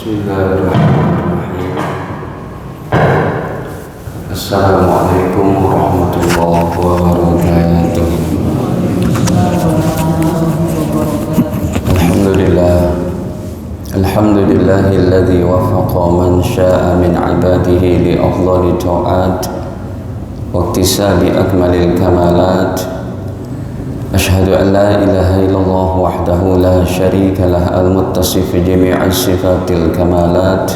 Bismillahirrahmanirrahim. Assalamualaikum warahmatullahi wabarakatuh. Alhamdulillahilladzi wafaqa man syaa min ibadihi li afdhali ta'at wa iktisabi akmalil kamalat. Ashhadu an la ilaha illallah wahdahu la syarika lah al-muttasif bi jami'i sifatil kamalat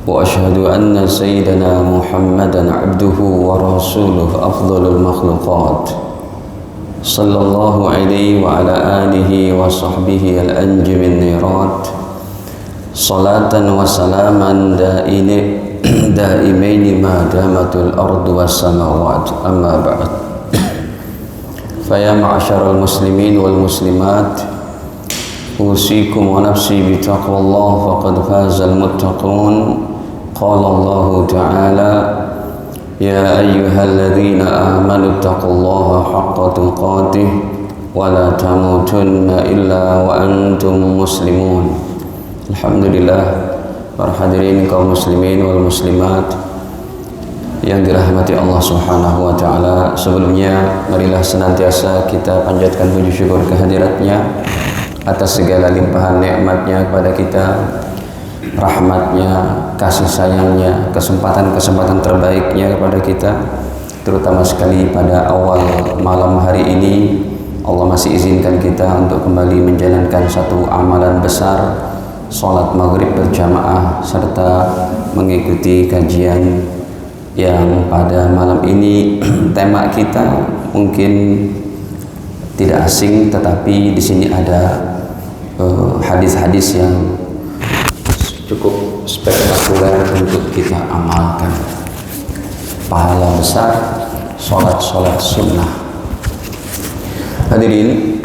wa ashhadu anna sayyidana Muhammadan abduhu wa rasuluhu afdhalul makhluqat sallallahu alaihi wa ala alihi wa sahbihi al-anjimin nirat salatan wa salaman daimaini ma damatul ardu was samawat amma ba'd. Faya ma'asyaral muslimin wal muslimat, usikum wa nafsi bitaqwallah faqad fazal muttaqun. Qala Allah ta'ala, ya ayyuhalladzina amanu taqullaha haqqa tuqatih wa la tamutunna illa wa antum muslimun. Alhamdulillah, para hadirin kaum muslimin wal muslimat yang dirahmati Allah Subhanahu wa ta'ala. Sebelumnya marilah senantiasa kita panjatkan puji syukur kehadiratnya atas segala limpahan nikmatnya kepada kita, rahmatnya, kasih sayangnya, kesempatan-kesempatan terbaiknya kepada kita, terutama sekali pada awal malam hari ini. Allah masih izinkan kita untuk kembali menjalankan satu amalan besar, sholat maghrib berjamaah serta mengikuti kajian yang pada malam ini tema kita mungkin tidak asing, tetapi di sini ada hadis-hadis yang cukup spektakuler untuk kita amalkan. Pahala besar sholat sunnah. Hadirin,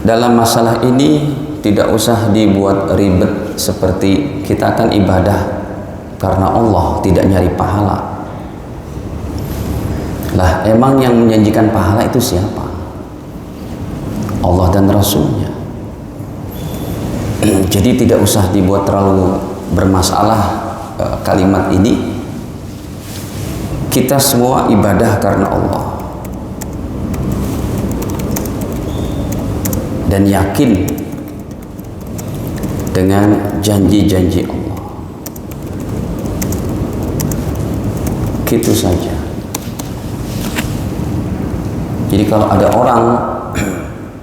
dalam masalah ini tidak usah dibuat ribet seperti kita akan ibadah karena Allah, tidak nyari pahala. Lah, emang yang menjanjikan pahala itu siapa? Allah dan Rasulnya. Jadi tidak usah dibuat terlalu bermasalah kalimat ini. Kita semua ibadah karena Allah dan yakin dengan janji-janji Allah. Gitu saja. Jadi kalau ada orang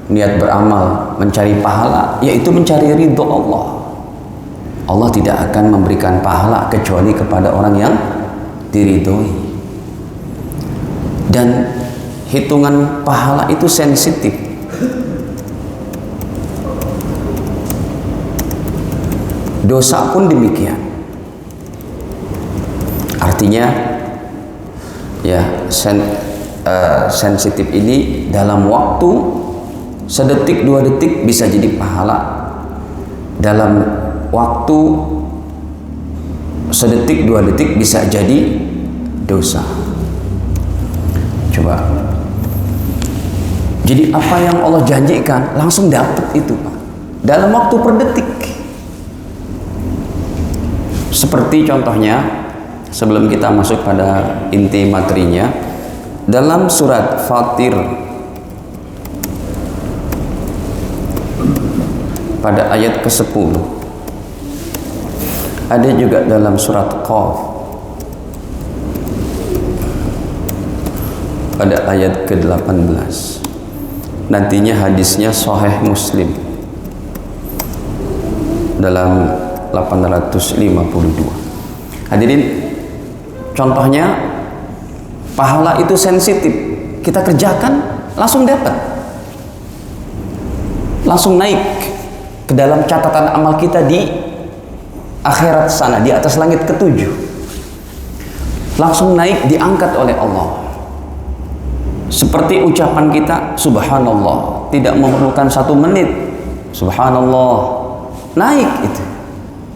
niat beramal mencari pahala, yaitu mencari ridho Allah. Allah tidak akan memberikan pahala kecuali kepada orang yang diridhoi. Dan hitungan pahala itu sensitif. Dosa pun demikian. Artinya ya, sensitif ini dalam waktu sedetik 2 detik bisa jadi pahala, dalam waktu sedetik 2 detik bisa jadi dosa. Coba, jadi apa yang Allah janjikan langsung dapat itu, Pak, dalam waktu per detik. Seperti contohnya, sebelum kita masuk pada inti materinya, dalam surat Fatir pada ayat ke-10, ada juga dalam surat Qaf pada ayat ke-18. Nantinya hadisnya Sahih Muslim dalam 852. Hadirin, contohnya, pahala itu sensitif. Kita kerjakan, langsung dapat. Langsung naik ke dalam catatan amal kita di akhirat sana, di atas langit ke-7. Langsung naik, diangkat oleh Allah. Seperti ucapan kita, subhanallah, tidak memerlukan 1 menit. Subhanallah, naik itu.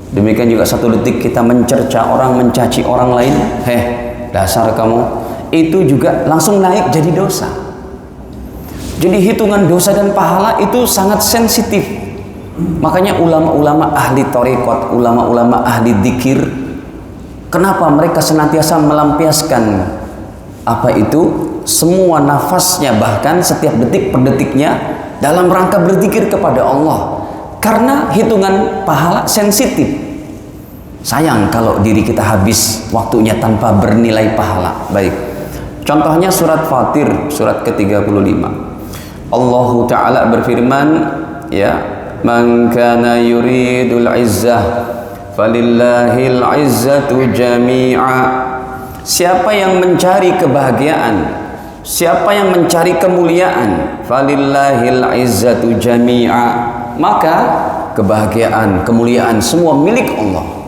Demikian juga 1 detik kita mencerca orang, mencaci orang lain, dasar kamu, itu juga langsung naik jadi dosa. Jadi hitungan dosa dan pahala itu sangat sensitif. Makanya ulama-ulama ahli thariqat, ulama-ulama ahli dzikir, kenapa mereka senantiasa melampiaskan apa itu? Semua nafasnya, bahkan setiap detik per detiknya dalam rangka berzikir kepada Allah. Karena hitungan pahala sensitif. Sayang kalau diri kita habis waktunya tanpa bernilai pahala. Baik. Contohnya surat Fatir, surat ke-35. Allah Ta'ala berfirman, ya, "Man kana yuridul izzah falillahil izzatu jami'a." Siapa yang mencari kebahagiaan, siapa yang mencari kemuliaan, falillahil izzatu jami'a, maka kebahagiaan, kemuliaan semua milik Allah.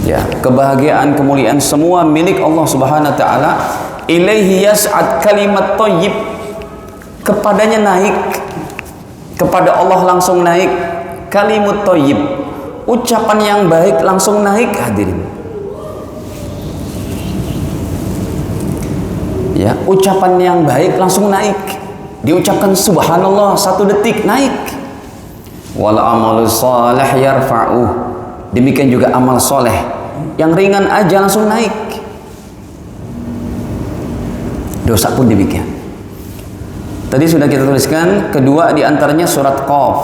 Ya, kebahagiaan, kemuliaan semua milik Allah Subhanahu wa taala. Ilaihi yas'ad kalimat thayyib, kepadanya naik, kepada Allah langsung naik kalimat thayyib, ucapan yang baik langsung naik, hadirin. Ya, ucapan yang baik langsung naik. Diucapkan subhanallah 1 detik naik. Wal amalu salih yarfa'u. Demikian juga amal soleh yang ringan aja langsung naik. Dosa pun demikian. Tadi sudah kita tuliskan, kedua diantaranya surat Qaf,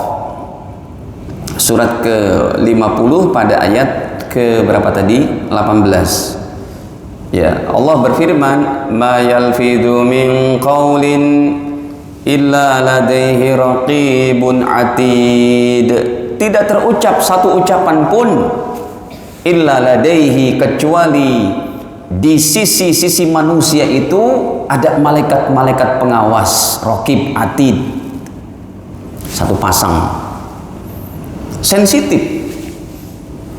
surat ke-50 pada ayat ke berapa tadi? 18. Ya, Allah berfirman, "Ma yalfidhu min qaulin illa ladaihi raqibun atid." Tidak terucap satu ucapan pun illa ladaihi, kecuali di sisi manusia itu ada malaikat-malaikat pengawas, raqib atid. Satu pasang. Sensitif.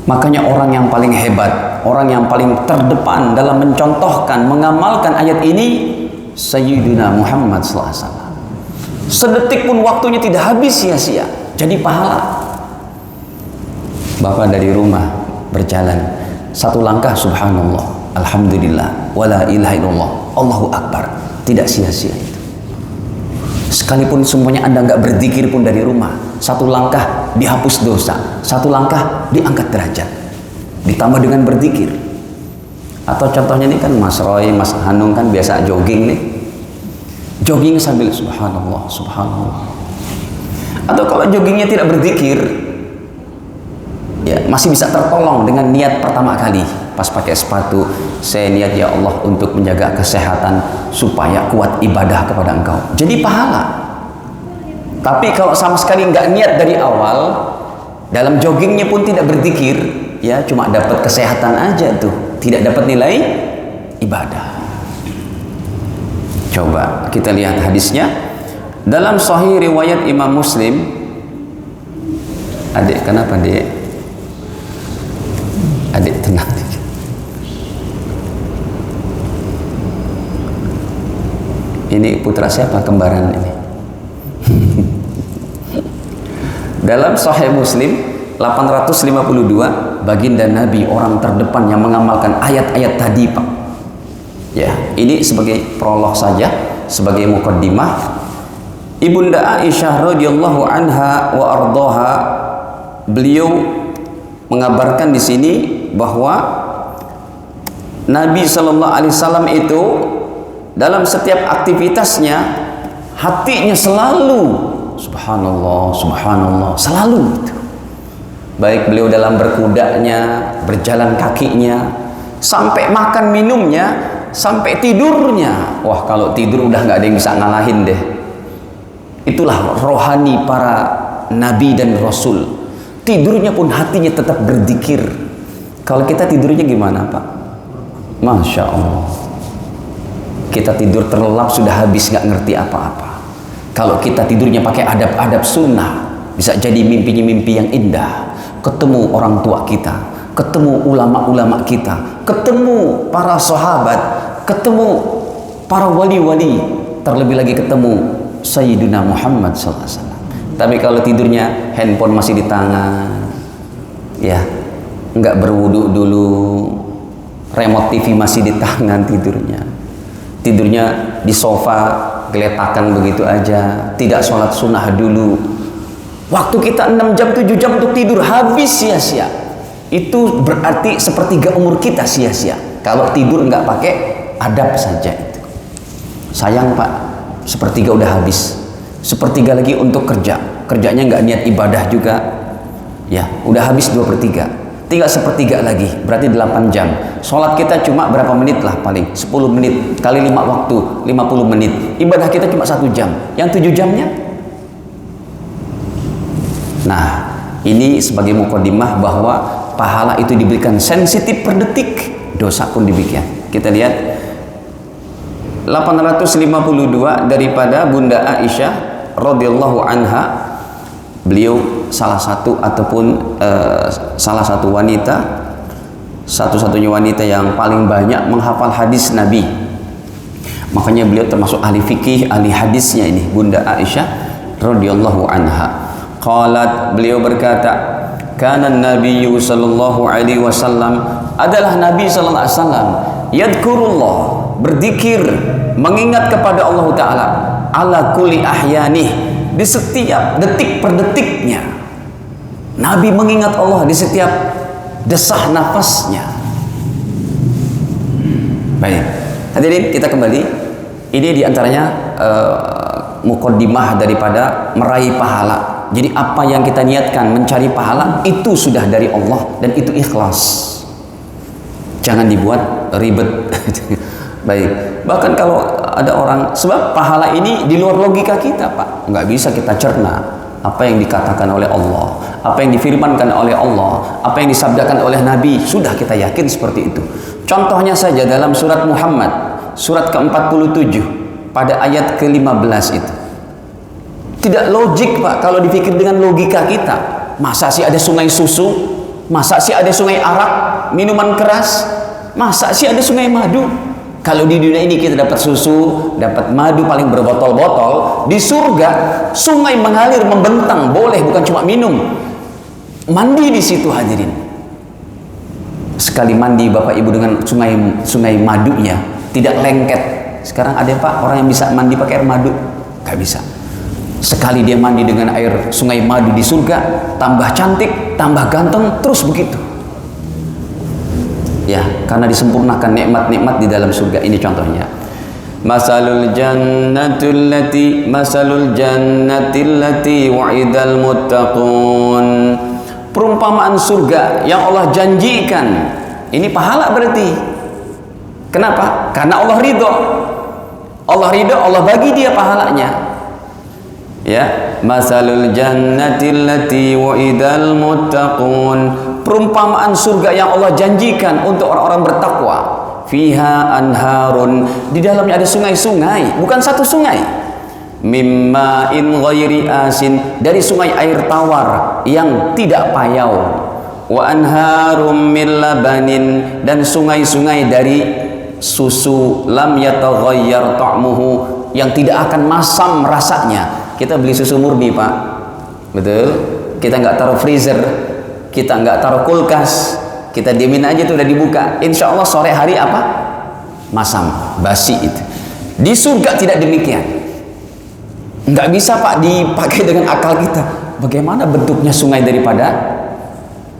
Makanya orang yang paling hebat, orang yang paling terdepan dalam mencontohkan, mengamalkan ayat ini, Sayyidina Muhammad SAW. Sedetik pun waktunya tidak habis sia-sia, jadi pahala. Bapak dari rumah berjalan, 1 langkah subhanallah, alhamdulillah, wala ilaha illallah, Allahu akbar, tidak sia-sia itu. Sekalipun semuanya Anda nggak berzikir pun dari rumah, 1 langkah dihapus dosa, 1 langkah diangkat derajat, ditambah dengan berzikir. Atau contohnya ini kan Mas Roy, Mas Hanung kan biasa jogging nih, jogging sambil subhanallah, subhanallah. Atau kalau joggingnya tidak berzikir, ya masih bisa tertolong dengan niat pertama kali pas pakai sepatu, saya niat ya Allah untuk menjaga kesehatan supaya kuat ibadah kepada Engkau, jadi pahala. Tapi kalau sama sekali nggak niat dari awal, dalam joggingnya pun tidak berzikir, ya cuma dapat kesehatan aja tuh, tidak dapat nilai ibadah. Coba kita lihat hadisnya dalam Sahih riwayat Imam Muslim. Adik, kenapa Dek? Adik tenang. Ini putra siapa, kembaran ini? Dalam Sahih Muslim 852, baginda Nabi orang terdepan yang mengamalkan ayat-ayat tadi, Pak. Ya, ini sebagai prolog saja, sebagai mukaddimah. Ibunda Aisyah radhiyallahu anha wa ardhaha, beliau mengabarkan di sini bahwa Nabi sallallahu alaihi wasallam itu dalam setiap aktivitasnya hatinya selalu subhanallah, subhanallah, selalu itu. Baik beliau dalam berkudanya, berjalan kakinya, sampai makan minumnya, sampai tidurnya. Wah, kalau tidur udah nggak ada yang bisa ngalahin deh. Itulah rohani para nabi dan rasul. Tidurnya pun hatinya tetap berzikir. Kalau kita tidurnya gimana, Pak? Masya Allah. Kita tidur terlelap sudah habis, nggak ngerti apa-apa. Kalau kita tidurnya pakai adab-adab sunnah, bisa jadi mimpinya mimpi yang indah. Ketemu orang tua kita, ketemu ulama-ulama kita, ketemu para sahabat, ketemu para wali-wali, terlebih lagi ketemu Sayyidina Muhammad SAW. Tapi kalau tidurnya handphone masih di tangan, ya nggak berwudu dulu, remote TV masih di tangan tidurnya di sofa geletakan begitu aja, tidak sholat sunnah dulu, Waktu kita 6 jam, 7 jam untuk tidur habis sia-sia. Itu berarti sepertiga umur kita sia-sia. Kalau tidur nggak pakai adab saja itu. Sayang Pak, sepertiga udah habis. Sepertiga lagi untuk kerja. Kerjanya nggak niat ibadah juga. Ya, udah habis 2/3. Tinggal sepertiga lagi, berarti 8 jam. Sholat kita cuma berapa menit lah paling? 10 menit kali 5 waktu, 50 menit. Ibadah kita cuma 1 jam. Yang 7 jamnya? Nah, ini sebagai mukadimah bahwa pahala itu diberikan sensitif per detik, dosa pun demikian. Kita lihat 852 daripada Bunda Aisyah radhiyallahu anha. Beliau salah satu ataupun salah satu wanita, satu-satunya wanita yang paling banyak menghafal hadis Nabi. Makanya beliau termasuk ahli fikih, ahli hadisnya ini, Bunda Aisyah radhiyallahu anha. Qalat, beliau berkata, kana Nabiyyu sallallahu alaihi wasallam, adalah Nabi sallallahu alaihi wasallam, yadhkurullah, berzikir, mengingat kepada Allah taala, ala kulli ahyanih, di setiap detik per detiknya. Nabi mengingat Allah di setiap desah nafasnya. Baik, hadirin, kita kembali. Ini diantaranya mukaddimah daripada meraih pahala. Jadi apa yang kita niatkan mencari pahala itu sudah dari Allah dan itu ikhlas. Jangan dibuat ribet. Baik. Bahkan kalau ada orang, sebab pahala ini di luar logika kita, Pak. Nggak bisa kita cerna apa yang dikatakan oleh Allah, apa yang difirmankan oleh Allah, apa yang disabdakan oleh Nabi. Sudah kita yakin seperti itu. Contohnya saja dalam surat Muhammad, surat ke-47 pada ayat ke-15 itu. Tidak logik Pak kalau dipikir dengan logika kita. Masa sih ada sungai susu? Masa sih ada sungai arak, minuman keras? Masa sih ada sungai madu? Kalau di dunia ini kita dapat susu, dapat madu paling berbotol-botol, di surga sungai mengalir membentang, boleh, bukan cuma minum. Mandi di situ hadirin. Sekali mandi Bapak Ibu dengan sungai madunya, tidak lengket. Sekarang ada Pak orang yang bisa mandi pakai air madu? Gak bisa. Sekali dia mandi dengan air sungai madu di surga, tambah cantik, tambah ganteng, terus begitu. Ya, karena disempurnakan nikmat-nikmat di dalam surga. Ini contohnya. Masalul jannatil lati wa'idal muttaqun. Perumpamaan surga yang Allah janjikan. Ini pahala berarti. Kenapa? Karena Allah ridho. Allah ridho, Allah bagi dia pahalanya. Ya, masalul jannatil lati wa'idal muttaqun. Perumpamaan surga yang Allah janjikan untuk orang-orang bertakwa. Fiha anharun, di dalamnya ada sungai-sungai, bukan satu sungai. Mimma'in ghairi asin, dari sungai air tawar yang tidak payau. Wa anharum min labanin, dan sungai-sungai dari susu lam yataghayyar ta'muhu, yang tidak akan masam rasanya. Kita beli susu murni Pak, betul? Kita nggak taruh freezer, kita nggak taruh kulkas, kita diemin aja tuh udah dibuka. Insya Allah sore hari apa? Masam, basi itu. Di surga tidak demikian. Nggak bisa Pak dipakai dengan akal kita. Bagaimana bentuknya sungai daripada?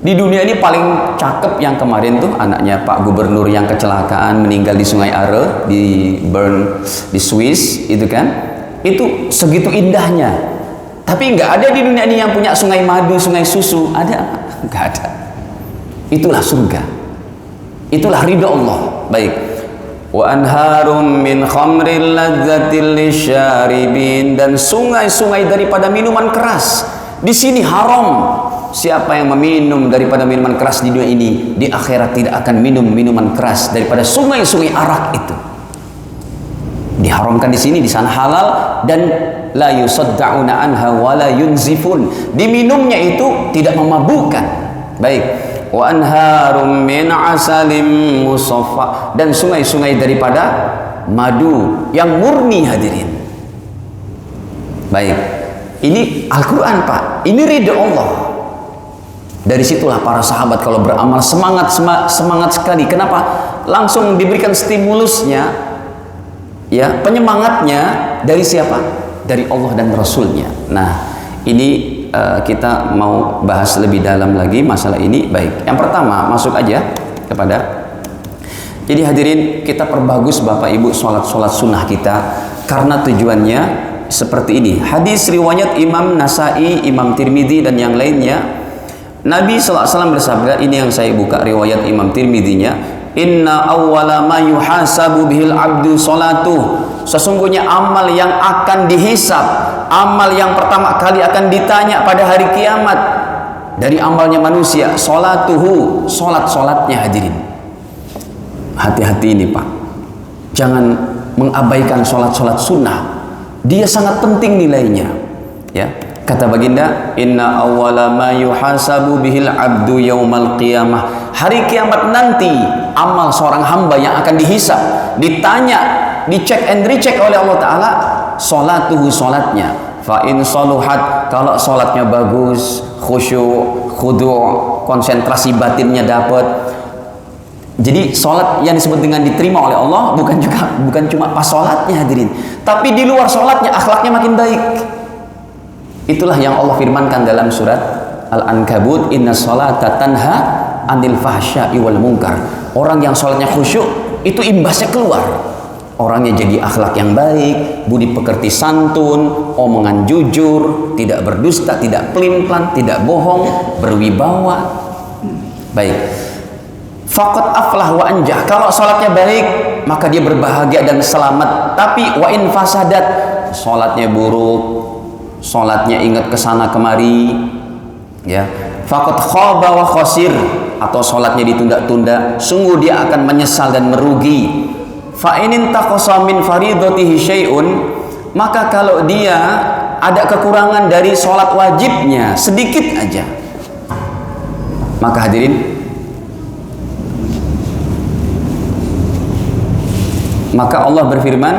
Di dunia ini paling cakep yang kemarin tuh anaknya Pak Gubernur yang kecelakaan meninggal di Sungai Are di Bern di Swiss itu kan. Itu segitu indahnya. Tapi nggak ada di dunia ini yang punya sungai madu, sungai susu. Ada apa? Nggak ada. Itulah surga. Itulah ridho Allah. Baik. Wa anharum min khamril ladzatil lisyaribin, dan sungai-sungai daripada minuman keras. Di sini haram. Siapa yang meminum daripada minuman keras di dunia ini, di akhirat tidak akan minum minuman keras daripada sungai-sungai arak itu. Diharamkan di sini, di sana halal, dan la yusaddauna anha wa la yunzifun. Diminumnya itu tidak memabukkan. Baik. Wa anharum min asalim musaffa, dan sungai-sungai daripada madu yang murni hadirin. Baik. Ini Al-Qur'an Pak. Ini ridha Allah. Dari situlah para sahabat kalau beramal semangat sekali. Kenapa? Langsung diberikan stimulusnya, ya, penyemangatnya dari siapa? Dari Allah dan Rasulnya. Nah, ini kita mau bahas lebih dalam lagi masalah ini. Baik, yang pertama masuk aja kepada, jadi hadirin, kita perbagus Bapak Ibu sholat sunnah kita, karena tujuannya seperti ini. Hadis riwayat Imam Nasai, Imam Tirmidzi dan yang lainnya, Nabi SAW bersabda, ini yang saya buka riwayat Imam Tirmidzi-nya, inna awwala ma yuhasabu bihil abdu sholatuh, sesungguhnya amal yang akan dihisab, amal yang pertama kali akan ditanya pada hari kiamat dari amalnya manusia, sholatuhu, sholatnya hadirin. Hati-hati ini Pak, jangan mengabaikan sholat sunnah, dia sangat penting nilainya ya. Kata baginda, inna awwala ma yuhasabu bihil abdu yaumal qiyamah, hari kiamat nanti amal seorang hamba yang akan dihisab, ditanya, dicek and recheck oleh Allah Ta'ala, sholatuhu, sholatnya. Fa in saluhat, kalau sholatnya bagus, khusyuk, khudu', konsentrasi batinnya dapat. Jadi sholat yang disebut dengan diterima oleh Allah bukan cuma pas sholatnya hadirin, tapi di luar sholatnya akhlaknya makin baik. Itulah yang Allah firmankan dalam surat Al-Ankabut, inna sholata tanha anil fahsya'i wal munkar. Orang yang sholatnya khusyuk itu imbasnya keluar, orangnya jadi akhlak yang baik, budi pekerti santun, omongan jujur, tidak berdusta, tidak pelin-pelan, tidak bohong, berwibawa. Baik, faqad aflah wa anjah, kalau sholatnya baik maka dia berbahagia dan selamat. Tapi wa in fasadat, sholatnya buruk, sholatnya ingat kesana kemari ya, faqad khaba wa khasir, atau sholatnya ditunda-tunda, sungguh dia akan menyesal dan merugi. Fa in intaqasa min faridatihi syai'un, maka kalau dia ada kekurangan dari sholat wajibnya sedikit aja, maka hadirin, maka Allah berfirman,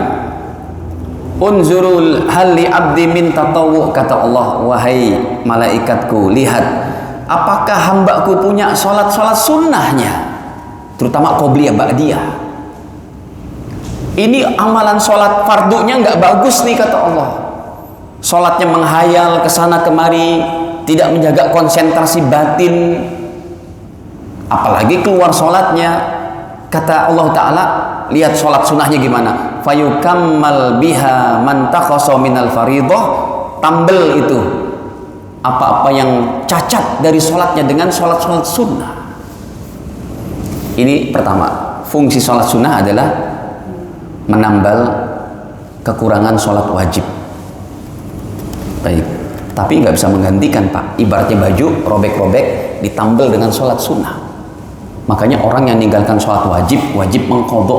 unzurul hal li abdi min tatawwu, kata Allah, wahai malaikatku, lihat apakah hambaku punya sholat sunnahnya, terutama qobliyah ba'diyah. Ini amalan sholat fardunya nggak bagus nih, kata Allah. Sholatnya menghayal kesana kemari, tidak menjaga konsentrasi batin, apalagi keluar sholatnya. Kata Allah Ta'ala, lihat sholat sunnahnya gimana, fayukammal biha man takhasa minal faridah, tambel itu apa-apa yang cacat dari sholatnya dengan sholat sunnah. Ini pertama, fungsi sholat sunnah adalah menambal kekurangan sholat wajib. Baik, tapi nggak bisa menggantikan Pak, ibaratnya baju robek-robek ditambal dengan sholat sunnah. Makanya orang yang meninggalkan sholat wajib mengqadha,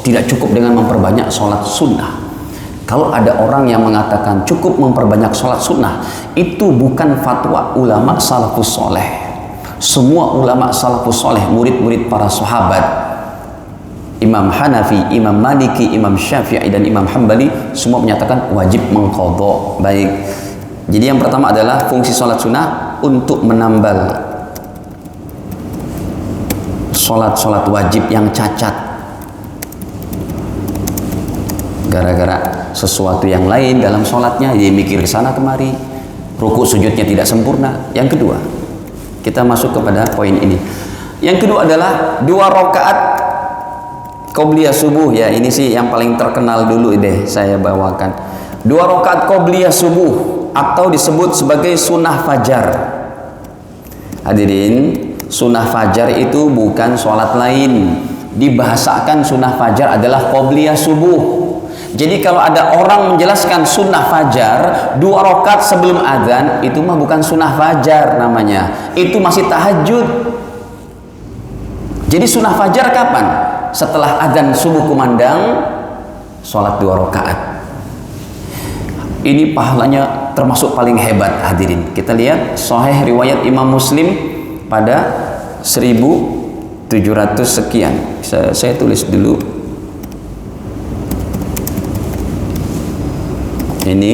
tidak cukup dengan memperbanyak sholat sunnah. Kalau ada orang yang mengatakan cukup memperbanyak sholat sunnah, itu bukan fatwa ulama salafus soleh. Semua ulama salafus soleh, murid-murid para sahabat, Imam Hanafi, Imam Maliki, Imam Syafi'i dan Imam Hambali, semua menyatakan wajib mengqadha. Baik, jadi yang pertama adalah fungsi sholat sunnah untuk menambal sholat wajib yang cacat gara-gara sesuatu yang lain dalam sholatnya, dia mikir kesana kemari, ruku sujudnya tidak sempurna. Yang kedua, kita masuk kepada poin ini. Yang kedua adalah 2 rakaat qobliyah subuh ya. Ini sih yang paling terkenal dulu deh saya bawakan. 2 rakaat qobliyah subuh atau disebut sebagai sunnah fajar. Hadirin, sunnah fajar itu bukan sholat lain. Dibahasakan sunnah fajar adalah qobliyah subuh. Jadi kalau ada orang menjelaskan sunnah fajar 2 rakaat sebelum azan, itu mah bukan sunnah fajar namanya, itu masih tahajud. Jadi sunnah fajar kapan? Setelah azan subuh kumandang, sholat 2 rakaat. Ini pahalanya termasuk paling hebat hadirin. Kita lihat sahih riwayat Imam Muslim pada 1700 sekian. Saya tulis dulu. Ini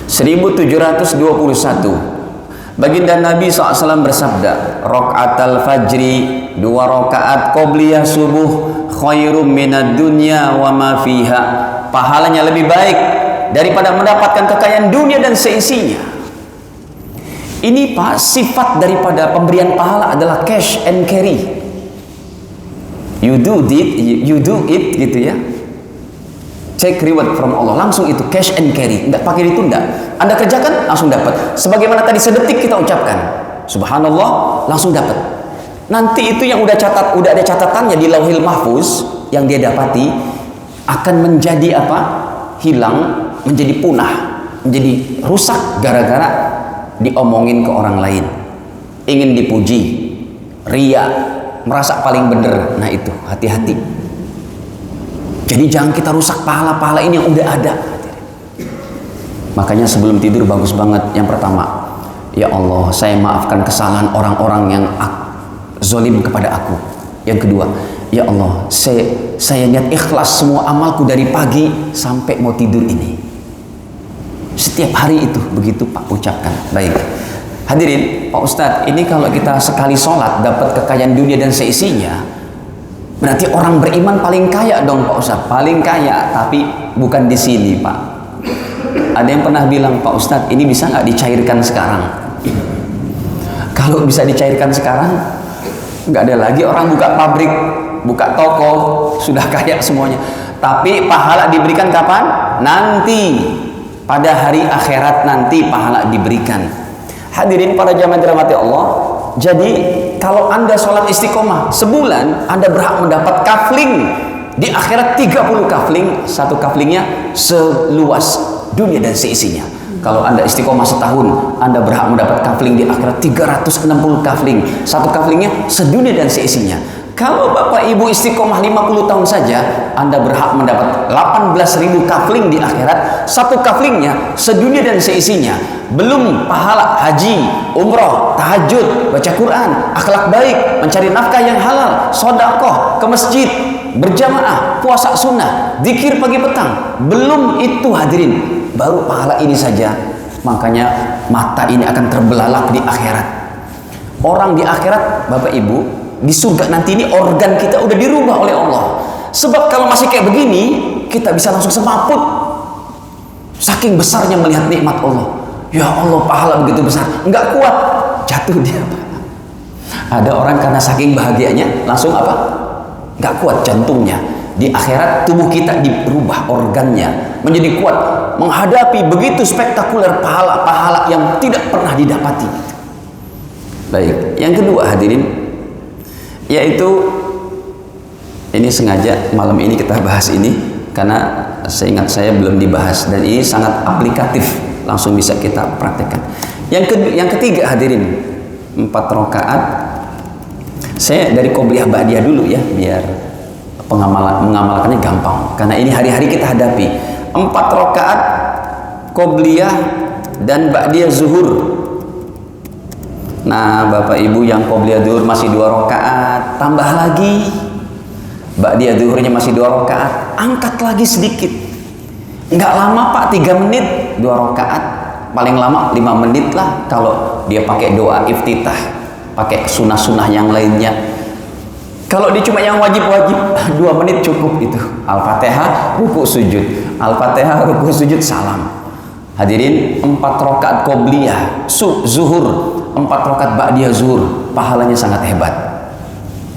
1721. Baginda Nabi SAW bersabda, rokaatal fajri, 2 rakaat qobliyah subuh, khairum minad dunya wa ma fiha, pahalanya lebih baik daripada mendapatkan kekayaan dunia dan seisinya. Ini Pak, sifat daripada pemberian pahala adalah cash and carry. You do it gitu ya. Take reward from Allah, langsung itu cash and carry, enggak pakai itu enggak. Anda kerjakan langsung dapat. Sebagaimana tadi sedetik kita ucapkan, subhanallah, langsung dapat. Nanti itu yang udah ada catatannya di Lauhil Mahfuz, yang dia dapati akan menjadi apa? Hilang, menjadi punah, menjadi rusak gara-gara diomongin ke orang lain. Ingin dipuji, ria, merasa paling bener. Nah itu, hati-hati. Jadi jangan kita rusak pahala-pahala ini yang udah ada. Makanya sebelum tidur bagus banget. Yang pertama, ya Allah, saya maafkan kesalahan orang-orang yang zolim kepada aku. Yang kedua, ya Allah, saya niat ikhlas semua amalku dari pagi sampai mau tidur ini. Setiap hari itu begitu Pak ucapkan. Baik. Hadirin, Pak Ustadz, ini kalau kita sekali sholat dapat kekayaan dunia dan seisinya, berarti orang beriman paling kaya dong Pak Ustadz. Paling kaya, tapi bukan di sini Pak. Ada yang pernah bilang, Pak Ustadz, ini bisa nggak dicairkan sekarang? Kalau bisa dicairkan sekarang, nggak ada lagi orang buka pabrik, buka toko, sudah kaya semuanya. Tapi pahala diberikan kapan? Nanti, pada hari akhirat nanti pahala diberikan. Hadirin para jamaah dirahmati Allah. Jadi kalau Anda sholat istiqomah sebulan, Anda berhak mendapat kafling di akhirat 30 kafling. Satu kaflingnya seluas dunia dan seisinya. Kalau Anda istiqomah setahun, Anda berhak mendapat kafling di akhirat 360 kafling. Satu kaflingnya sedunia dan seisinya. Kalau Bapak Ibu istiqomah 50 tahun saja, Anda berhak mendapat 18.000 kafling di akhirat. Satu kaflingnya sedunia dan seisinya. Belum pahala haji, umroh, tahajud, baca Quran, akhlak baik, mencari nafkah yang halal, sedekah, ke masjid, berjamaah, puasa sunnah, zikir pagi petang. Belum itu hadirin, baru pahala ini saja. Makanya mata ini akan terbelalak di akhirat. Orang di akhirat, Bapak Ibu, di surga nanti ini organ kita udah dirubah oleh Allah. Sebab kalau masih kayak begini, kita bisa langsung semaput. Saking besarnya melihat nikmat Allah. Ya Allah, pahala begitu besar, enggak kuat, jatuh dia. Ada orang karena saking bahagianya langsung apa? Enggak kuat jantungnya. Di akhirat tubuh kita dirubah organnya menjadi kuat menghadapi begitu spektakuler pahala-pahala yang tidak pernah didapati. Baik, yang kedua hadirin, yaitu ini sengaja malam ini kita bahas ini karena seingat saya belum dibahas dan ini sangat aplikatif, langsung bisa kita praktekkan. Yang ketiga hadirin, 4 rakaat. Saya dari qobliyah ba'diyah dulu ya, biar mengamalkannya gampang. Karena ini hari-hari kita hadapi. 4 rakaat qobliyah dan ba'diyah zuhur. Nah, Bapak Ibu yang qobliyah zuhur masih 2 rakaat, tambah lagi. Ba'diyah zuhurnya masih 2 rakaat, angkat lagi sedikit. Enggak lama Pak, 3 menit 2 rakaat, paling lama 5 menit lah kalau dia pakai doa iftitah, pakai sunnah-sunnah yang lainnya. Kalau dia cuma yang wajib-wajib 2 menit cukup itu. Al-Fatihah, ruku sujud, Al-Fatihah, ruku sujud, salam. Hadirin, 4 rakaat qobliyah zuhur, 4 rakaat ba'diyah zuhur, pahalanya sangat hebat.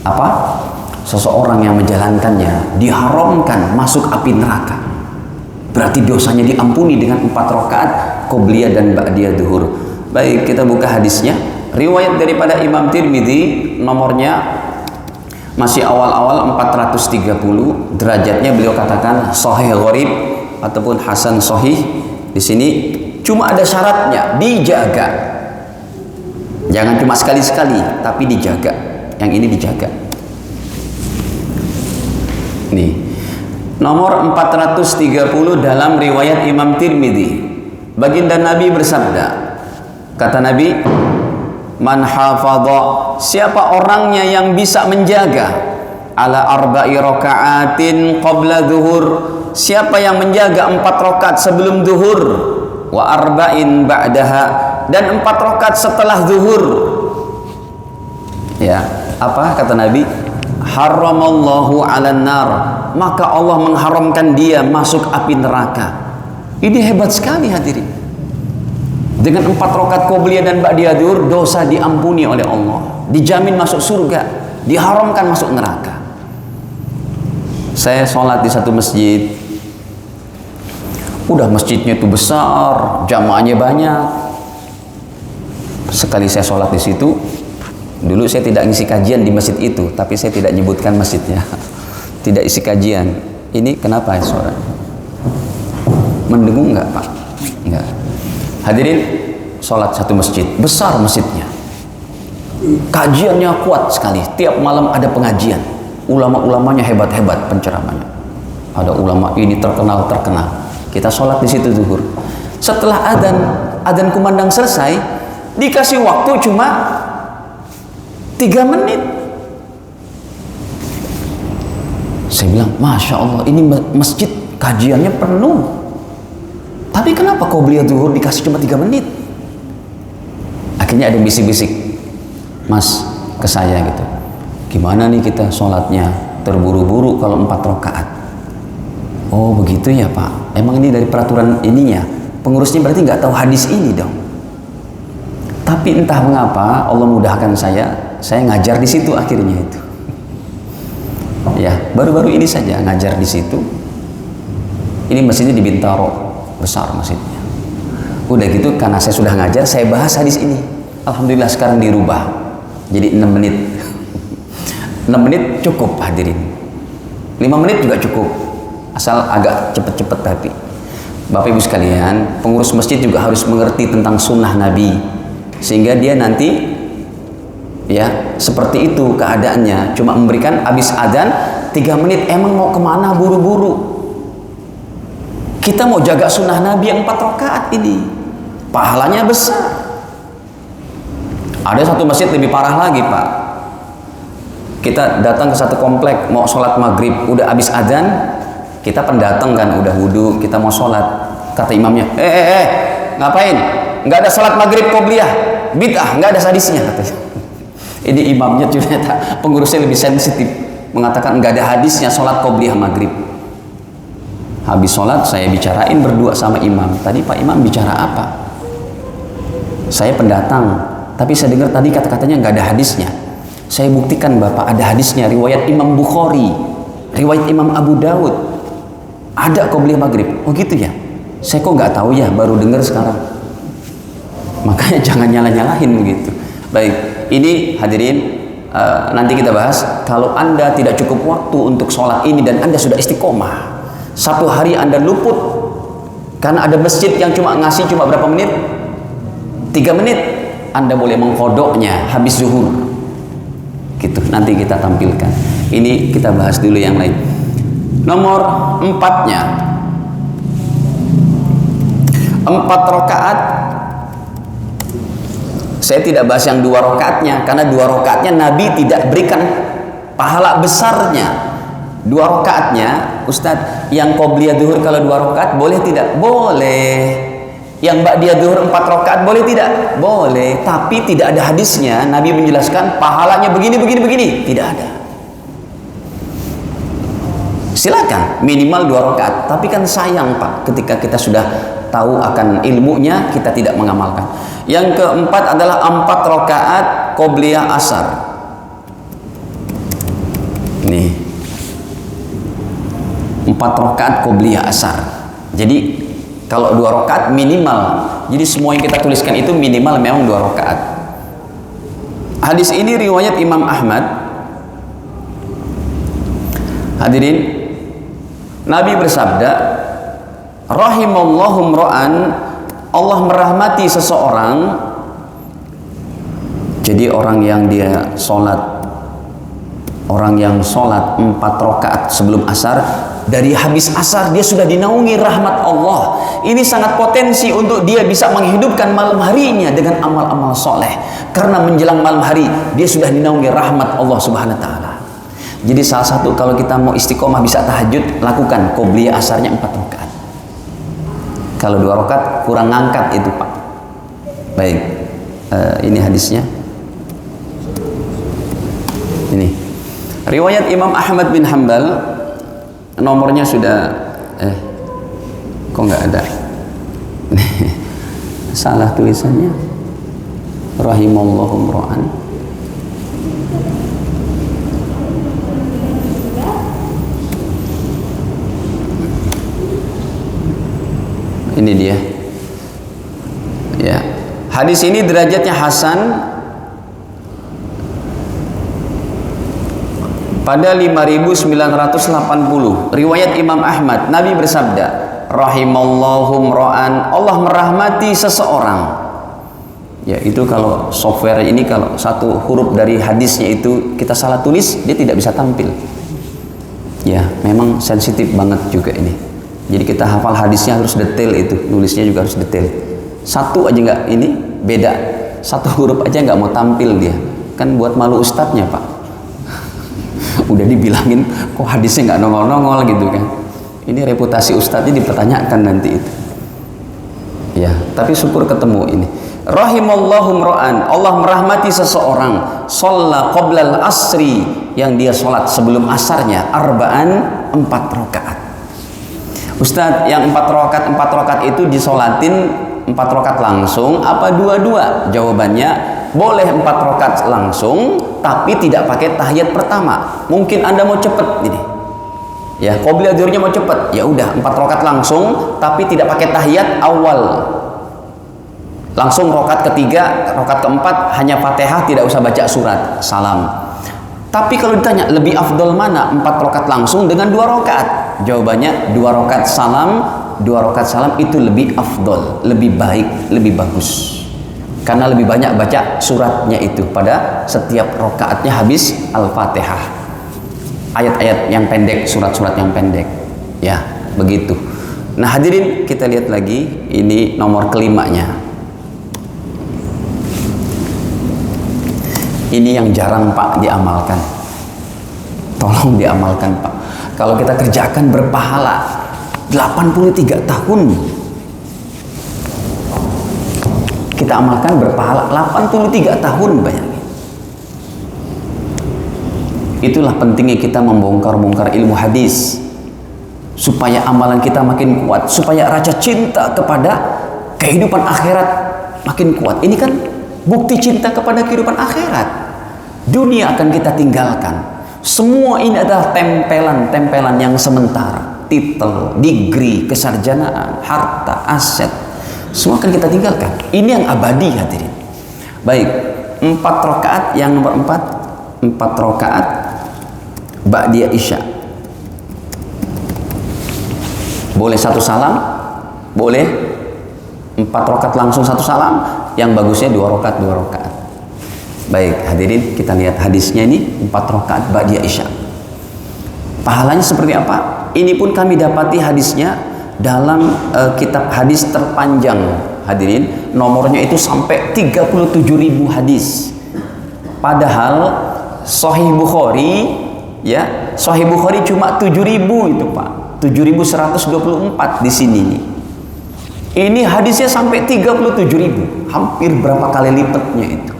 Apa? Seseorang yang menjalankannya diharamkan masuk api neraka. Berarti dosanya diampuni dengan 4 rakaat qobliyah dan ba'diyah zuhur. Baik, kita buka hadisnya. Riwayat daripada Imam Tirmidzi, nomornya masih awal-awal 430, derajatnya beliau katakan sahih gharib ataupun hasan sahih. Di sini cuma ada syaratnya, dijaga. Jangan cuma sekali-sekali, tapi dijaga. Yang ini dijaga. Nih, nomor 430 dalam riwayat Imam Tirmidzi. Baginda Nabi bersabda, kata Nabi, man hafadha, siapa orangnya yang bisa menjaga ala arba'i raka'atin qabla zuhur, siapa yang menjaga 4 rakaat sebelum zuhur, wa arba'in ba'daha, dan 4 rakaat setelah zuhur. Ya, apa kata Nabi? Haramallahu 'alan nar, maka Allah mengharamkan dia masuk api neraka. Ini hebat sekali hadirin. Dengan 4 rakaat qobliyah dan ba'diyah zuhur, dosa diampuni oleh Allah, dijamin masuk surga, diharamkan masuk neraka. Saya sholat di satu masjid, udah masjidnya itu besar, jamaahnya banyak. Sekali saya sholat di situ, dulu saya tidak ngisi kajian di masjid itu, tapi saya tidak nyebutkan masjidnya, tidak isi kajian. Ini kenapa ya suara? Mendengung nggak Pak? Nggak. Hadirin, sholat satu masjid, besar masjidnya, kajiannya kuat sekali, tiap malam ada pengajian, ulama-ulamanya hebat-hebat penceramanya, ada ulama ini terkenal. Kita sholat di situ zuhur. Setelah adzan kumandang selesai, dikasih waktu cuma 3 menit. Saya bilang, Masya Allah, ini masjid kajiannya penuh, tapi kenapa qobliyah zuhur dikasih cuma 3 menit? Akhirnya ada bisik-bisik, Mas, ke saya gitu, gimana nih kita sholatnya terburu-buru kalau 4 rakaat? Oh begitu ya Pak, emang ini dari peraturan ininya, pengurusnya berarti nggak tahu hadis ini dong. Tapi entah mengapa Allah mudahkan saya ngajar di situ akhirnya itu. Ya, baru-baru ini saja ngajar di situ. Ini masjidnya di Bintaro, besar masjidnya. Udah gitu, karena saya sudah ngajar, saya bahas hadis ini. Alhamdulillah sekarang dirubah jadi 6 menit. 6 menit cukup hadirin. 5 menit juga cukup, asal agak cepet-cepet. Tapi Bapak Ibu sekalian, pengurus masjid juga harus mengerti tentang sunnah Nabi, sehingga dia nanti ya seperti itu keadaannya, cuma memberikan habis adzan 3 menit. Emang mau kemana buru-buru? Kita mau jaga sunnah Nabi yang 4 rakaat ini, pahalanya besar. Ada satu masjid lebih parah lagi Pak. Kita datang ke satu komplek mau sholat maghrib, udah habis adzan, kita pendatang kan, udah wudhu, kita mau sholat. Kata imamnya, ngapain? Nggak ada sholat maghrib qobliyah, bid'ah, nggak ada hadisnya katanya. Ini imamnya ternyata pengurusnya lebih sensitif, mengatakan nggak ada hadisnya sholat qobliyah maghrib. Habis sholat saya bicarain berdua sama imam, tadi Pak Imam bicara apa? Saya pendatang, tapi saya dengar tadi kata-katanya nggak ada hadisnya. Saya buktikan Bapak, ada hadisnya, riwayat Imam Bukhari, riwayat Imam Abu Dawud, ada qobliyah maghrib. Oh gitu ya? Saya kok nggak tahu ya, baru dengar sekarang. Makanya jangan nyalah-nyalahin begitu. Baik, ini hadirin, nanti kita bahas. Kalau Anda tidak cukup waktu untuk sholat ini dan Anda sudah istiqomah, satu hari Anda luput karena ada masjid yang ngasih cuma berapa menit? 3 menit. Anda boleh mengkodoknya habis zuhur gitu, nanti kita tampilkan. Ini kita bahas dulu yang lain. Nomor 4-nya, 4 rakaat. Saya tidak bahas yang 2 rakaatnya, karena 2 rakaatnya Nabi tidak berikan pahala besarnya. 2 rakaatnya, Ustadz, yang qobliyah zuhur kalau 2 rakaat boleh tidak? Boleh. Yang ba'diyah zuhur 4 rakaat boleh tidak? Boleh. Tapi tidak ada hadisnya Nabi menjelaskan pahalanya begini. Tidak ada. Silakan minimal 2 rakaat. Tapi kan sayang Pak, ketika kita sudah tahu akan ilmunya, kita tidak mengamalkan. Yang keempat adalah 4 rakaat qobliyah asar. Nih, 4 rakaat qobliyah asar. Jadi kalau 2 rakaat minimal. Jadi semua yang kita tuliskan itu minimal memang 2 rakaat. Hadis ini riwayat Imam Ahmad. Hadirin, Nabi bersabda, rahimallahu imra'an, Allah merahmati seseorang. Jadi orang yang dia sholat, orang yang sholat 4 rakaat sebelum asar, dari habis asar dia sudah dinaungi rahmat Allah. Ini sangat potensi untuk dia bisa menghidupkan malam harinya dengan amal-amal soleh, karena menjelang malam hari dia sudah dinaungi rahmat Allah Subhanahu wa ta'ala. Jadi salah satu kalau kita mau istiqomah bisa tahajud, lakukan qobliyah asarnya 4 rakaat. Kalau 2 rakaat kurang ngangkat itu Pak. Baik, ini hadisnya. Ini riwayat Imam Ahmad bin Hanbal, nomornya sudah kok nggak ada. Salah tulisannya. Rahimallahu imra'an. Ini dia. Ya. Hadis ini derajatnya hasan pada 5.980. Riwayat Imam Ahmad, Nabi bersabda, rahimallahu imra'an, Allah merahmati seseorang. Ya, itu kalau software ini, kalau satu huruf dari hadisnya itu kita salah tulis, dia tidak bisa tampil. Ya, memang sensitif banget juga ini. Jadi kita hafal hadisnya harus detail, itu nulisnya juga harus detail. Satu aja nggak ini beda, satu huruf aja nggak mau tampil dia, kan buat malu ustadznya pak. Udah dibilangin kok hadisnya nggak nongol-nongol gitu kan. Ini reputasi ustadznya dipertanyakan nanti itu. Ya, tapi syukur ketemu ini. Rahimallahu imra'an, Allah merahmati seseorang, shalla qoblal asri, yang dia sholat sebelum asarnya arba'an, 4 rakaat. Ustadz, yang 4 rakaat itu disolatin 4 rakaat langsung apa dua-dua? Jawabannya boleh 4 rakaat langsung, tapi tidak pakai tahiyat pertama. Mungkin Anda mau cepet ini. Ya, qobliyah zuhurnya mau cepet, ya udah 4 rakaat langsung, tapi tidak pakai tahiyat awal. Langsung rakaat ketiga, rakaat keempat hanya Fatihah, tidak usah baca surat, salam. Tapi kalau ditanya lebih afdol mana, 4 rakaat langsung dengan 2 rakaat? Jawabannya 2 rakaat salam, 2 rakaat salam itu lebih afdol, lebih baik, lebih bagus. Karena lebih banyak baca suratnya itu pada setiap rakaatnya habis Al-Fatihah. Ayat-ayat yang pendek, surat-surat yang pendek. Ya, begitu. Nah hadirin, kita lihat lagi, ini nomor kelimanya. Ini yang jarang Pak diamalkan. Tolong diamalkan Pak. Kalau kita kerjakan berpahala 83 tahun. Kita amalkan berpahala 83 tahun, bayangin. Itulah pentingnya kita membongkar-bongkar ilmu hadis, supaya amalan kita makin kuat, supaya rasa cinta kepada kehidupan akhirat makin kuat. Ini kan bukti cinta kepada kehidupan akhirat. Dunia akan kita tinggalkan. Semua ini adalah tempelan-tempelan yang sementara. Titel, degree, kesarjanaan, harta, aset, semua akan kita tinggalkan. Ini yang abadi hadirin. Baik, 4 rakaat, yang nomor 4 rakaat ba'diyah isya. Boleh 1 salam, boleh 4 rakaat langsung 1 salam, yang bagusnya 2 rakaat 2 rakaat. Baik hadirin, kita lihat hadisnya ini, 4 rakaat ba'diyah isya. Pahalanya seperti apa? Ini pun kami dapati hadisnya dalam kitab hadis terpanjang hadirin, nomornya itu sampai 37.000 hadis. Padahal Sahih Bukhari, ya, Sahih Bukhari cuma 7.000 itu Pak, 7.124 di sini nih. Ini hadisnya sampai 37.000, hampir berapa kali lipatnya itu.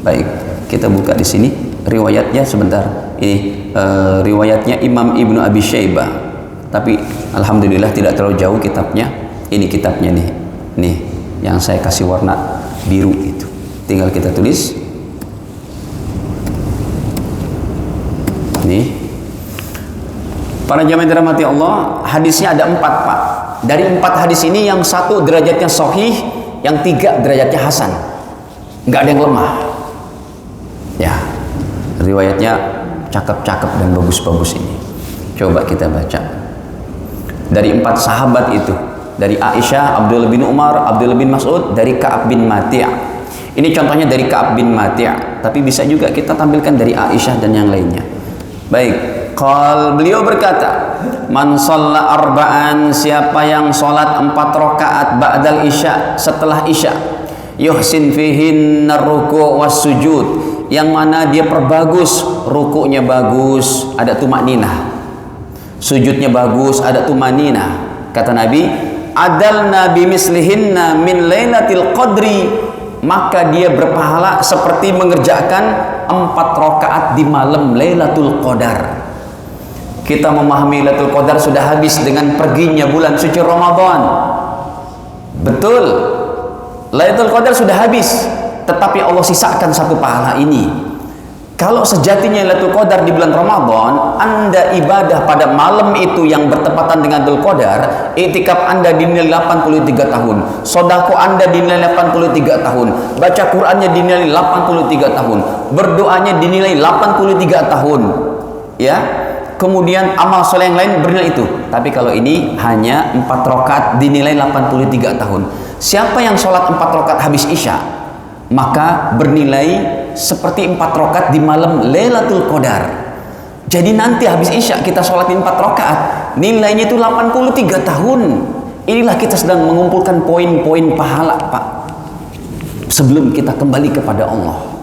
Baik, kita buka di sini riwayatnya sebentar. Ini riwayatnya Imam Ibnu Abi Syaibah. Tapi alhamdulillah tidak terlalu jauh kitabnya. Ini kitabnya nih. Nih, yang saya kasih warna biru itu. Tinggal kita tulis. Nih. Para jamaah dirahmati Allah, hadisnya ada 4 Pak. Dari 4 hadis ini, yang 1 derajatnya sahih, yang 3 derajatnya hasan. Nggak ada yang lemah. Ya, riwayatnya cakep-cakep dan bagus-bagus ini. Coba kita baca. Dari 4 sahabat itu, dari Aisyah, Abdullah bin Umar, Abdullah bin Mas'ud, dari Ka'ab bin Mati'. Ini contohnya dari Ka'ab bin Mati', tapi bisa juga kita tampilkan dari Aisyah dan yang lainnya. Baik, beliau berkata, man shalla arba'an, siapa yang sholat 4 rakaat ba'dal isya, setelah isya, yuhsin fihin ruku' was sujud, yang mana dia perbagus, rukuknya bagus, ada tumakninah, sujudnya bagus, ada tumakninah. Kata Nabi, adal nabi mislihinna min lailatul qadri, maka dia berpahala seperti mengerjakan 4 rakaat di malam Lailatul Qadar. Kita memahami Lailatul Qadar sudah habis dengan perginya bulan suci Ramadan. Betul. Lailatul Qadar sudah habis, tetapi Allah sisakan satu pahala ini. Kalau sejatinya Lailatul Qadar di bulan Ramadan, Anda ibadah pada malam itu yang bertepatan dengan Lailatul Qadar, iktikaf Anda dinilai 83 tahun, sedekah Anda dinilai 83 tahun, baca Qur'annya dinilai 83 tahun, berdoanya dinilai 83 tahun. Ya. Kemudian amal soleh yang lain bernilai itu. Tapi kalau ini hanya 4 rakaat dinilai 83 tahun. Siapa yang sholat 4 rakaat habis Isya, maka bernilai seperti 4 rakaat di malam Lailatul Qadar. Jadi nanti habis Isya kita sholatin 4 rakaat, nilainya itu 83 tahun. Inilah kita sedang mengumpulkan poin-poin pahala, Pak, sebelum kita kembali kepada Allah.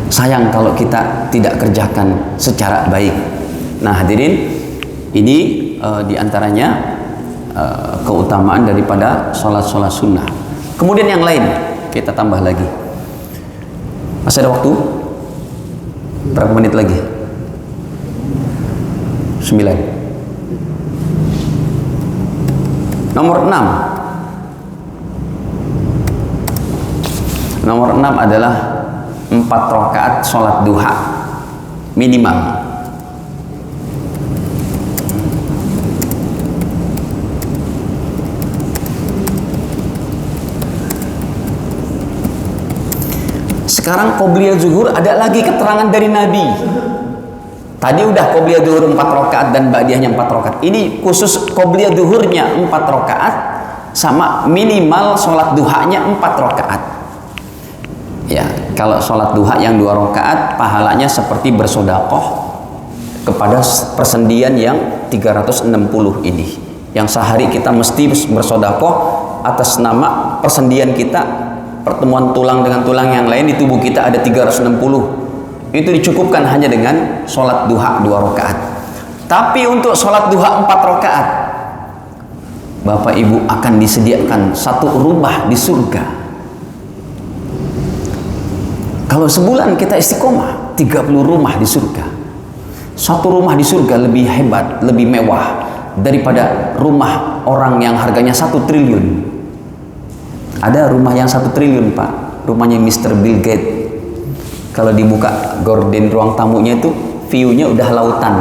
Sayang kalau kita tidak kerjakan secara baik. Nah, hadirin, ini diantaranya keutamaan daripada sholat-sholat sunnah. Kemudian yang lain kita tambah lagi. Masih ada waktu? Berapa menit lagi? 9. Nomor 6. Nomor 6 adalah 4 rakaat sholat duha minimal. Sekarang qobliyah zuhur ada lagi keterangan dari Nabi. Tadi udah qobliyah zuhur 4 rakaat dan ba'diyahnya 4 rakaat. Ini khusus qobliyah zuhurnya 4 rakaat sama minimal sholat duhanya 4 rakaat. Ya, kalau sholat duha yang 2 rakaat pahalanya seperti bersodakoh kepada persendian yang 360 ini. Yang sehari kita mesti bersodakoh atas nama persendian kita, pertemuan tulang dengan tulang yang lain di tubuh kita ada 360. Itu dicukupkan hanya dengan sholat duha 2 rakaat. Tapi untuk sholat duha 4 rakaat, Bapak Ibu akan disediakan satu rumah di surga. Kalau sebulan kita istiqomah, 30 rumah di surga. Satu rumah di surga lebih hebat, lebih mewah daripada rumah orang yang harganya 1 triliun. Ada rumah yang 1 triliun, Pak. Rumahnya Mr. Bill Gates. Kalau dibuka gorden ruang tamunya itu, view-nya udah lautan.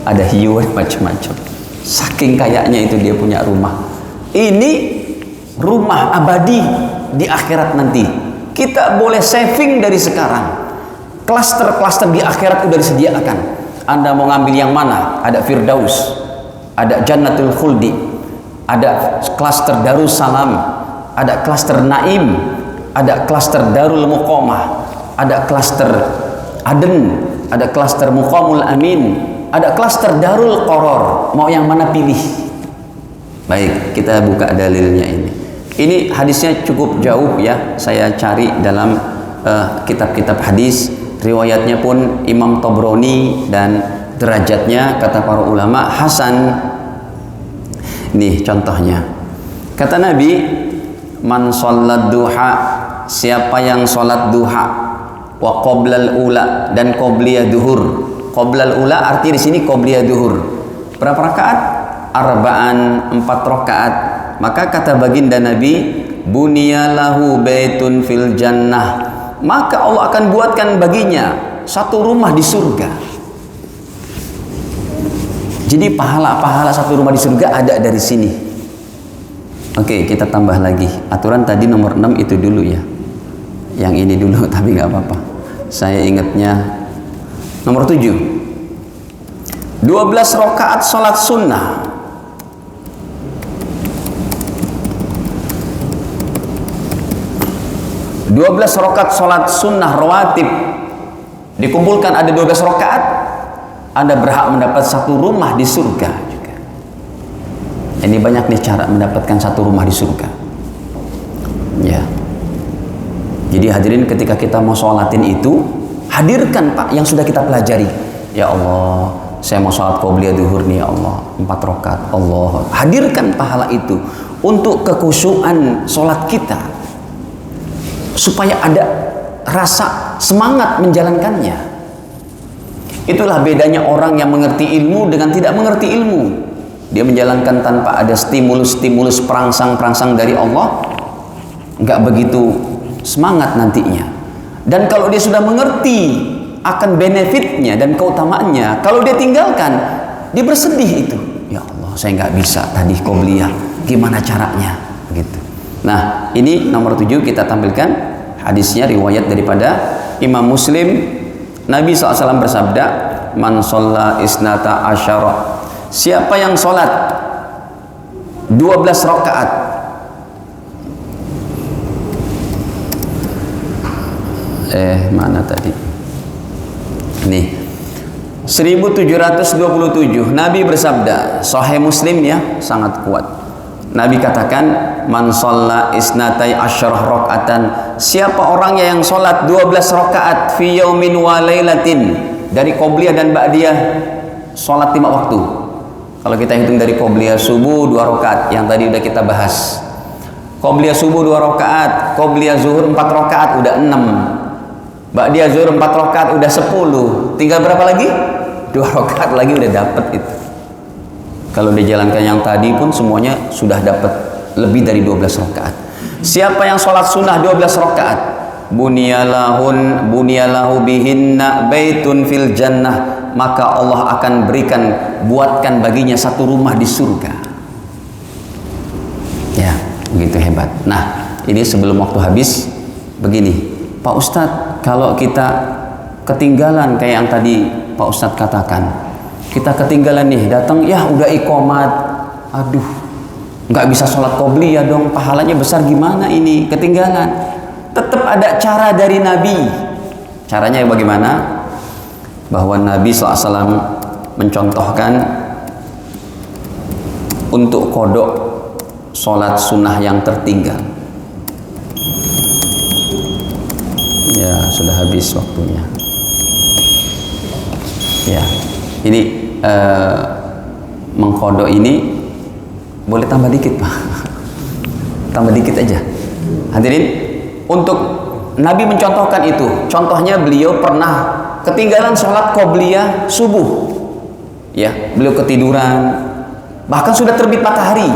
Ada hiu macam-macam. Saking kayaknya itu dia punya rumah. Ini rumah abadi di akhirat nanti. Kita boleh saving dari sekarang. Klaster-klaster di akhirat udah disediakan. Anda mau ngambil yang mana? Ada Firdaus, ada Jannatul Khuldi, ada klaster Darussalam, ada klaster Naim, ada klaster Darul Muqamah, ada klaster Aden, ada klaster Muqamul Amin, ada klaster Darul Qoror. Mau yang mana pilih? Baik, kita buka dalilnya ini. Ini hadisnya cukup jauh ya, saya cari dalam kitab-kitab hadis. Riwayatnya pun Imam Tabrani dan derajatnya kata para ulama hasan. Nih contohnya. Kata Nabi, man sholat duha, siapa yang sholat duha, wa qoblal ula, dan qobliyah duhur. Qoblal ula arti di sini qobliyah duhur. Berapa rakaat? Arba'an, 4 rakaat. Maka kata baginda Nabi, bunyalahu baitun fil jannah, maka Allah akan buatkan baginya satu rumah di surga. Jadi pahala-pahala satu rumah di surga ada dari sini. Oke, kita tambah lagi. Aturan tadi nomor 6 itu dulu ya. Yang ini dulu, tapi nggak apa-apa. Saya ingatnya nomor 7. 12 rakaat sholat sunnah. 12 rakaat sholat sunnah rawatib dikumpulkan ada 12 rakaat, Anda berhak mendapat satu rumah di surga juga. Ini banyak nih cara mendapatkan satu rumah di surga ya. Jadi hadirin, ketika kita mau sholatin itu, hadirkan Pak yang sudah kita pelajari. Ya Allah, saya mau sholat qobliyah duhur nih ya Allah, 4 rakaat. Allah, hadirkan pahala itu untuk kekhusyuan sholat kita, supaya ada rasa semangat menjalankannya. Itulah bedanya orang yang mengerti ilmu dengan tidak mengerti ilmu. dia menjalankan tanpa ada stimulus perangsang dari Allah, nggak begitu semangat nantinya. Dan kalau dia sudah mengerti akan benefitnya dan keutamaannya, kalau dia tinggalkan, dia bersedih itu. Ya Allah, saya nggak bisa tadi qobliyah, gimana caranya? Gitu. Nah, ini nomor 7 kita tampilkan hadisnya, riwayat daripada Imam Muslim. Nabi SAW bersabda, man sholla isnata asyara, siapa yang sholat 12 rakaat, mana tadi? Nih, 1727. Nabi bersabda, Sahih Muslim ya, sangat kuat. Nabi katakan, man sholla isnatai asyarah rakaatan, siapa orangnya yang sholat 12 rakaat fi yaumin wa lailatin, dari qobliyah dan ba'diyah, sholat 5 waktu. Kalau kita hitung dari qobliyah subuh 2 rakaat yang tadi udah kita bahas, qobliyah subuh 2 rakaat, qobliyah zuhur 4 rakaat udah 6, ba'diyah zuhur 4 rakaat udah 10, tinggal berapa lagi? 2 rakaat lagi udah dapet itu. Kalau dijalankan yang tadi pun semuanya sudah dapat lebih dari 12 rakaat. Siapa yang sholat sunnah 12 rakaat, bunyalahu bihinna baitun fil jannah, maka Allah akan buatkan baginya satu rumah di surga. Ya, begitu hebat. Nah, ini sebelum waktu habis begini, Pak Ustadz, kalau kita ketinggalan kayak yang tadi Pak Ustadz katakan, kita ketinggalan nih, datang ya udah iqomat, aduh nggak bisa sholat qobliyah dong, pahalanya besar, gimana ini, ketinggalan. Tetap ada cara dari Nabi. Caranya bagaimana? Bahwa Nabi SAW mencontohkan untuk kodok sholat sunnah yang tertinggal. Ya, sudah habis waktunya. Ya, ini mengkodok ini boleh tambah dikit Pak, tambah dikit aja. Hadirin, untuk Nabi mencontohkan itu. Contohnya beliau pernah ketinggalan sholat qobliyah subuh, ya, beliau ketiduran, bahkan sudah terbit matahari,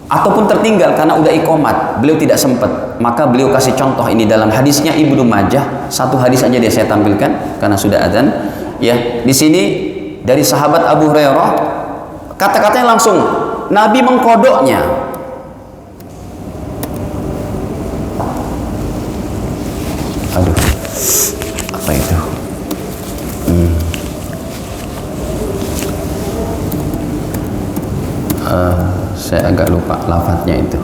ataupun tertinggal karena udah iqomat, beliau tidak sempat. Maka beliau kasih contoh ini dalam hadisnya Ibnu Majah. Satu hadis aja dia saya tampilkan karena sudah adzan. Ya, di sini dari sahabat Abu Hurairah, kata-katanya langsung Nabi mengkodoknya. Aduh, apa itu? Saya agak lupa lafadznya itu.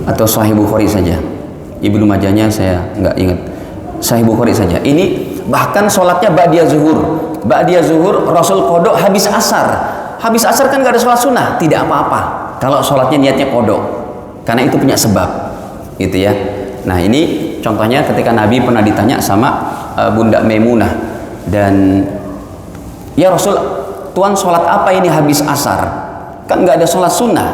Atau Sahih Bukhari saja. Ibnu Majahnya saya nggak ingat. Sahih Bukhari saja. Ini bahkan sholatnya ba'diyah zuhur. Ba'diyah zuhur Rasul kodok habis asar. Habis asar kan nggak ada sholat sunnah, tidak apa-apa kalau sholatnya niatnya kodok, karena itu punya sebab, gitu ya. Nah, ini contohnya ketika Nabi pernah ditanya sama Bunda Maimunah, dan ya Rasul, Tuhan sholat apa ini habis asar? Kan nggak ada sholat sunnah.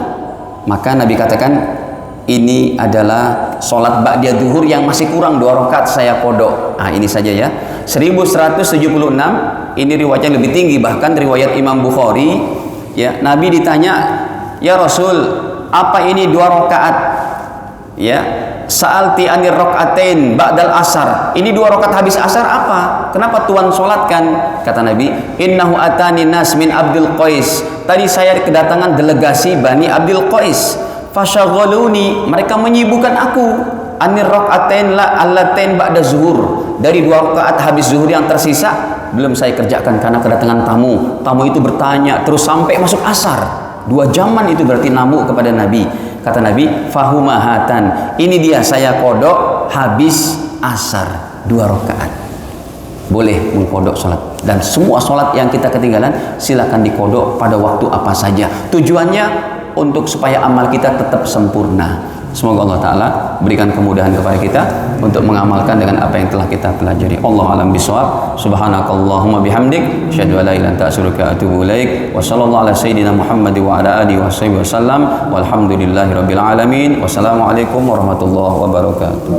Maka Nabi katakan, ini adalah sholat ba'diyah zuhur yang masih kurang 2 rakaat saya kodok. Nah, ini saja ya. 1176, ini riwayatnya lebih tinggi, bahkan riwayat Imam Bukhari. Ya, Nabi ditanya, ya Rasul, apa ini 2 rakaat? Ya, sa'alti anir rakaatain ba'dal asar. Ini 2 rakaat habis asar apa? Kenapa Tuhan sholatkan? Kata Nabi, innahu atani nas min Abdul Qais. Tadi saya kedatangan delegasi Bani Abdul Qais. Fasyaghaluni, mereka menyibukkan aku, anir rakaatain la allatain ba'da zuhur, dari 2 rakaat habis zuhur yang tersisa belum saya kerjakan karena kedatangan tamu. Tamu itu bertanya terus sampai masuk asar. 2 jaman itu berarti namu kepada Nabi. Kata Nabi, fahumahatan, ini dia saya kodok habis asar 2 rakaat. Boleh mengkodok sholat, dan semua sholat yang kita ketinggalan silakan dikodok pada waktu apa saja. Tujuannya untuk supaya amal kita tetap sempurna. Semoga Allah Ta'ala berikan kemudahan kepada kita untuk mengamalkan dengan apa yang telah kita pelajari. Allah alam bisawab. Subhanakallahumma bihamdik, asyhadu an la ilaha illa anta astaghfiruka wa atubu ilaik. Wa sallallahu ala sayyidina Muhammad wa ala alihi wasallam. Walhamdulillahirabbil alamin. Wassalamualaikum warahmatullahi wabarakatuh.